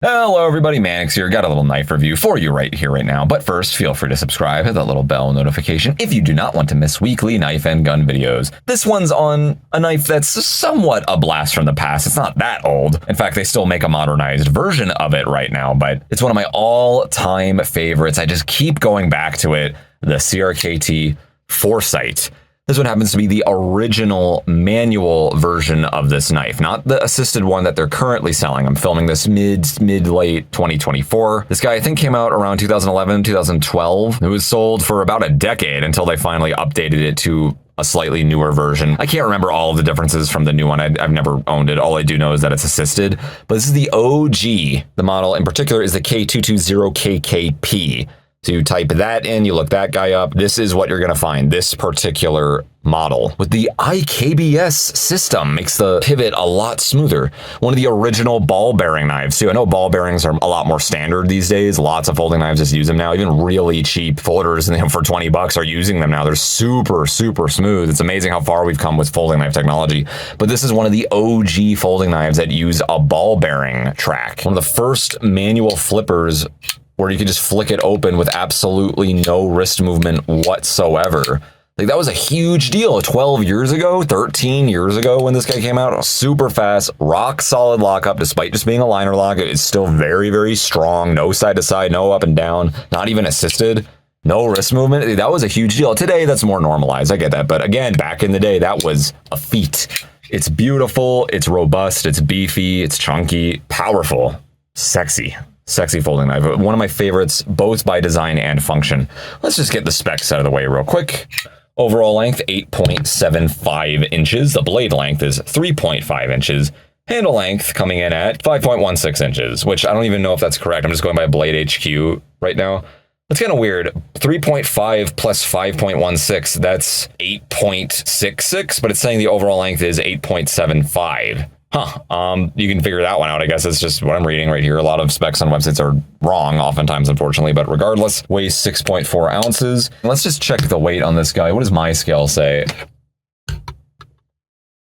Hello everybody, Mannix here. Got a little knife review for you right here, right now. But first, feel free to subscribe, hit that little bell notification if you do not want to miss weekly knife and gun videos. This one's on a knife that's somewhat a blast from the past. It's not that old. In fact, they still make a modernized version of it right now, but it's one of my all-time favorites. I just keep going back to it, the CRKT Foresight. This one happens to be the original manual version of this knife, not the assisted one that they're currently selling. I'm filming this mid-late 2024. This guy, I think, came out around 2011, 2012. It was sold for about a decade until they finally updated it to a slightly newer version. I can't remember all of the differences from the new one. I've never owned it. All I do know is that it's assisted. But this is the OG. The model in particular is the K220KKP. So you type that in, you look that guy up. This is what you're going to find, this particular model. With the IKBS system, makes the pivot a lot smoother. One of the original ball bearing knives too. I know ball bearings are a lot more standard these days. Lots of folding knives just use them now. Even really cheap folders for 20 bucks are using them now. They're super, super smooth. It's amazing how far we've come with folding knife technology. But this is one of the OG folding knives that use a ball bearing track. One of the first manual flippers where you could just flick it open with absolutely no wrist movement whatsoever. Like, that was a huge deal 12 years ago, 13 years ago when this guy came out. Super fast, rock solid lockup, despite just being a liner lock. It's still very, very strong. No side to side, no up and down, not even assisted. No wrist movement. That was a huge deal. Today, that's more normalized. I get that. But again, back in the day, that was a feat. It's beautiful. It's robust. It's beefy. It's chunky. Powerful. Sexy. Sexy folding knife. One of my favorites, both by design and function. Let's just get the specs out of the way real quick. Overall length, 8.75 inches. The blade length is 3.5 inches. Handle length coming in at 5.16 inches, which I don't even know if that's correct. I'm just going by Blade HQ right now. That's kind of weird. 3.5 plus 5.16, that's 8.66, but it's saying the overall length is 8.75. You can figure that one out. I guess it's just what I'm reading right here. A lot of specs on websites are wrong, oftentimes, unfortunately, but regardless, weighs 6.4 ounces. Let's just check the weight on this guy. What does my scale say?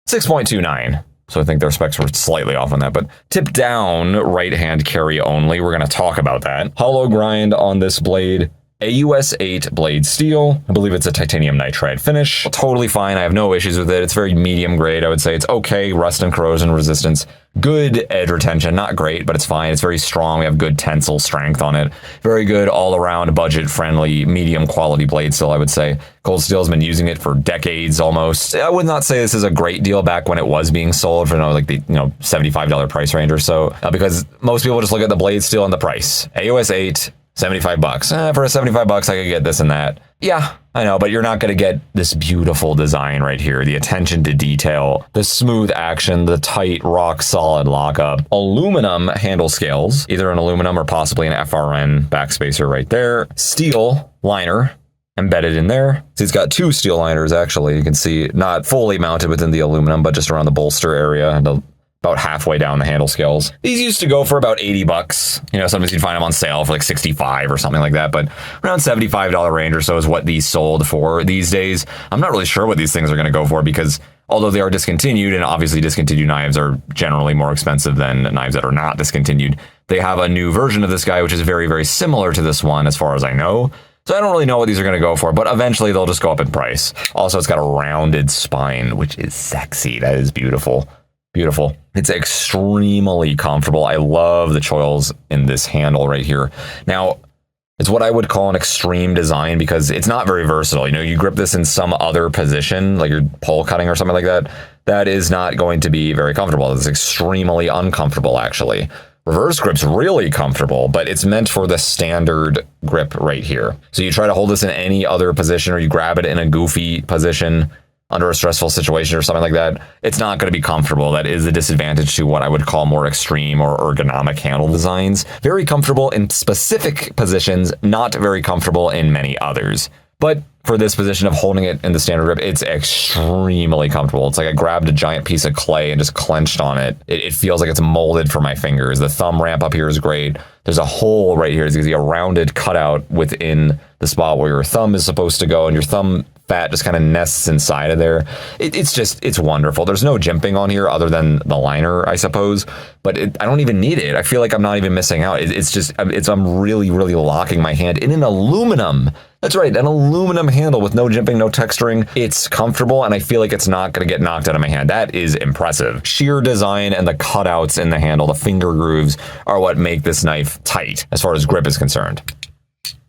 6.29. So I think their specs were slightly off on that, but tip down, right hand carry only. We're going to talk about that. Hollow grind on this blade. AUS 8 blade steel. I believe it's a titanium nitride finish. Totally fine. I have no issues with it. It's very medium grade. I would say it's okay. Rust and corrosion resistance. Good edge retention. Not great, but it's fine. It's very strong. We have good tensile strength on it. Very good all around budget friendly, medium quality blade steel, I would say. Cold Steel has been using it for decades almost. I would not say this is a great deal back when it was being sold for like the $75 price range or so, because most people just look at the blade steel and the price. AUS 8. 75 bucks. For a 75 bucks, I could get this and that. Yeah, I know, but you're not going to get this beautiful design right here. The attention to detail, the smooth action, the tight, rock solid lockup. Aluminum handle scales, either an aluminum or possibly an FRN backspacer right there. Steel liner embedded in there. So it's got two steel liners, actually. You can see not fully mounted within the aluminum, but just around the bolster area and about halfway down the handle scales. These used to go for about 80 bucks. Sometimes you'd find them on sale for like 65 or something like that, but around $75 range or so is what these sold for these days. I'm not really sure what these things are going to go for, because although they are discontinued, and obviously discontinued knives are generally more expensive than knives that are not discontinued, they have a new version of this guy, which is very, very similar to this one as far as I know. So I don't really know what these are going to go for, but eventually they'll just go up in price. Also, it's got a rounded spine, which is sexy. That is beautiful. Beautiful. It's extremely comfortable. I love the choils in this handle right here. Now, it's what I would call an extreme design because it's not very versatile. You grip this in some other position, like you're pole cutting or something like that. That is not going to be very comfortable. It's extremely uncomfortable, actually. Reverse grip's really comfortable, but it's meant for the standard grip right here. So you try to hold this in any other position, or you grab it in a goofy position under a stressful situation or something like that, it's not going to be comfortable. That is a disadvantage to what I would call more extreme or ergonomic handle designs. Very comfortable in specific positions, not very comfortable in many others. But for this position of holding it in the standard grip, it's extremely comfortable. It's like I grabbed a giant piece of clay and just clenched on it. It feels like it's molded for my fingers. The thumb ramp up here is great. There's a hole right here. As you can see, a rounded cutout within the spot where your thumb is supposed to go, and your thumb fat just kind of nests inside of there. It's wonderful. There's no jimping on here other than the liner, I suppose, but I don't even need it. I feel like I'm not even missing out. I'm really, really locking my hand in an aluminum. That's right, an aluminum handle with no jimping, no texturing. It's comfortable, and I feel like it's not going to get knocked out of my hand. That is impressive. Sheer design and the cutouts in the handle, the finger grooves, are what make this knife tight as far as grip is concerned.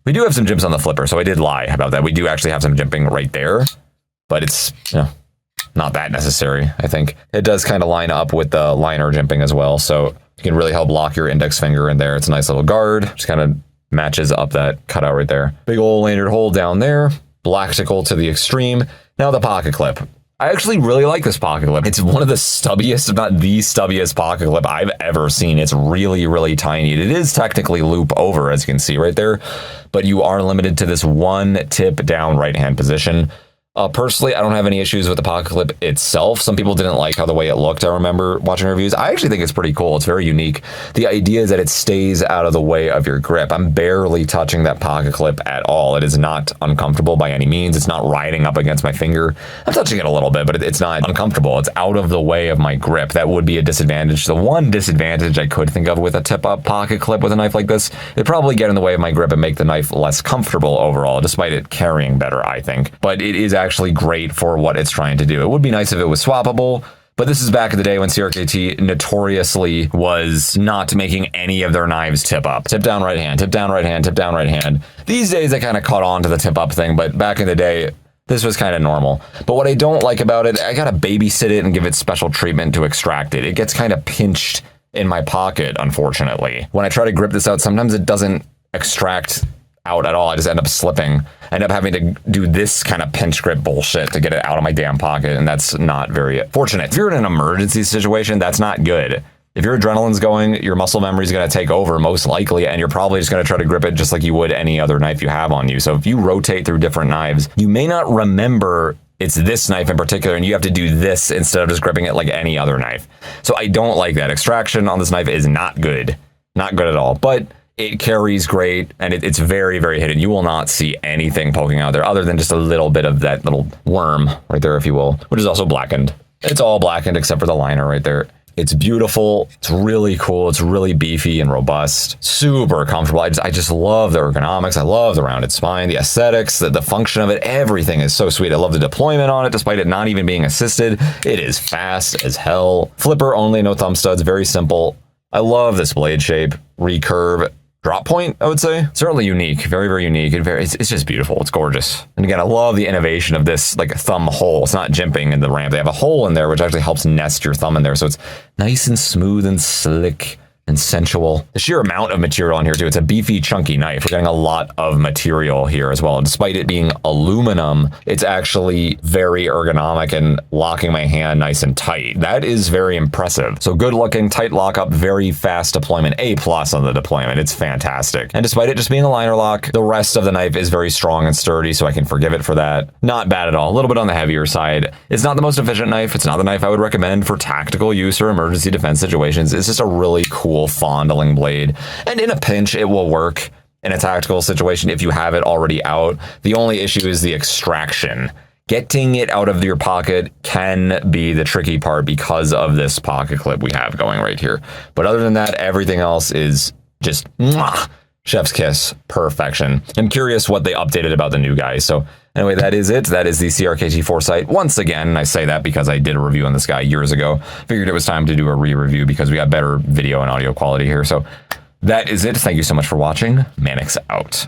We do have some jimps on the flipper, so I did lie about that. We do actually have some jimping right there, but it's not that necessary, I think. It does kind of line up with the liner jimping as well, so you can really help lock your index finger in there. It's a nice little guard. Just kind of matches up that cutout right there. Big old lanyard hole down there. Blactical to the extreme. Now the pocket clip. I actually really like this pocket clip. It's one of the stubbiest, if not the stubbiest pocket clip I've ever seen. It's really, really tiny. It is technically loop over, as you can see right there, but you are limited to this one tip down right-hand position. Personally, I don't have any issues with the pocket clip itself. Some people didn't like how the way it looked. I remember watching reviews. I actually think it's pretty cool. It's very unique. The idea is that it stays out of the way of your grip. I'm barely touching that pocket clip at all. It is not uncomfortable by any means. It's not riding up against my finger. I'm touching it a little bit, but it's not uncomfortable. It's out of the way of my grip. That would be a disadvantage. The one disadvantage I could think of with a tip-up pocket clip with a knife like this, it'd probably get in the way of my grip and make the knife less comfortable overall, despite it carrying better, I think. But it is actually great for what it's trying to do. It would be nice if it was swappable, but this is back in the day when CRKT notoriously was not making any of their knives tip up. Tip down right hand, tip down right hand, tip down right hand. These days they kind of caught on to the tip up thing, but back in the day, this was kind of normal. But what I don't like about it, I gotta babysit it and give it special treatment to extract it. It gets kind of pinched in my pocket, unfortunately. When I try to grip this out, sometimes it doesn't extract out at all. I just end up slipping. I end up having to do this kind of pinch grip bullshit to get it out of my damn pocket, and that's not very fortunate. If you're in an emergency situation, that's not good. If your adrenaline's going, your muscle memory is going to take over most likely, and you're probably just going to try to grip it just like you would any other knife you have on you. So if you rotate through different knives, you may not remember it's this knife in particular, and you have to do this instead of just gripping it like any other knife. So I don't like that. Extraction on this knife is not good. Not good at all. But it carries great, and it's very, very hidden. You will not see anything poking out there other than just a little bit of that little worm right there, if you will, which is also blackened. It's all blackened except for the liner right there. It's beautiful. It's really cool. It's really beefy and robust. Super comfortable. I just love the ergonomics. I love the rounded spine, the aesthetics, the function of it. Everything is so sweet. I love the deployment on it, despite it not even being assisted. It is fast as hell. Flipper only, no thumb studs. Very simple. I love this blade shape, recurve. Drop point, I would say. Certainly unique, very, very unique, and it's just beautiful. It's gorgeous. And again, I love the innovation of this like thumb hole. It's not jimping in the ramp. They have a hole in there, which actually helps nest your thumb in there. So it's nice and smooth and slick and sensual. The sheer amount of material on here too. It's a beefy, chunky knife. We're getting a lot of material here as well. Despite it being aluminum, it's actually very ergonomic and locking my hand nice and tight. That is very impressive. So good looking, tight lockup, very fast deployment. A+ on the deployment. It's fantastic. And despite it just being a liner lock, the rest of the knife is very strong and sturdy, so I can forgive it for that. Not bad at all. A little bit on the heavier side. It's not the most efficient knife. It's not the knife I would recommend for tactical use or emergency defense situations. It's just a really cool fondling blade, and in a pinch it will work in a tactical situation if you have it already out. The only issue is the extraction. Getting it out of your pocket can be the tricky part because of this pocket clip we have going right here. But other than that, everything else is just mwah, chef's kiss, perfection. I'm curious what they updated about the new guy. So anyway, that is it. That is the CRKT Foresight. Once again, I say that because I did a review on this guy years ago. Figured it was time to do a re-review because we got better video and audio quality here. So that is it. Thank you so much for watching. Mannix out.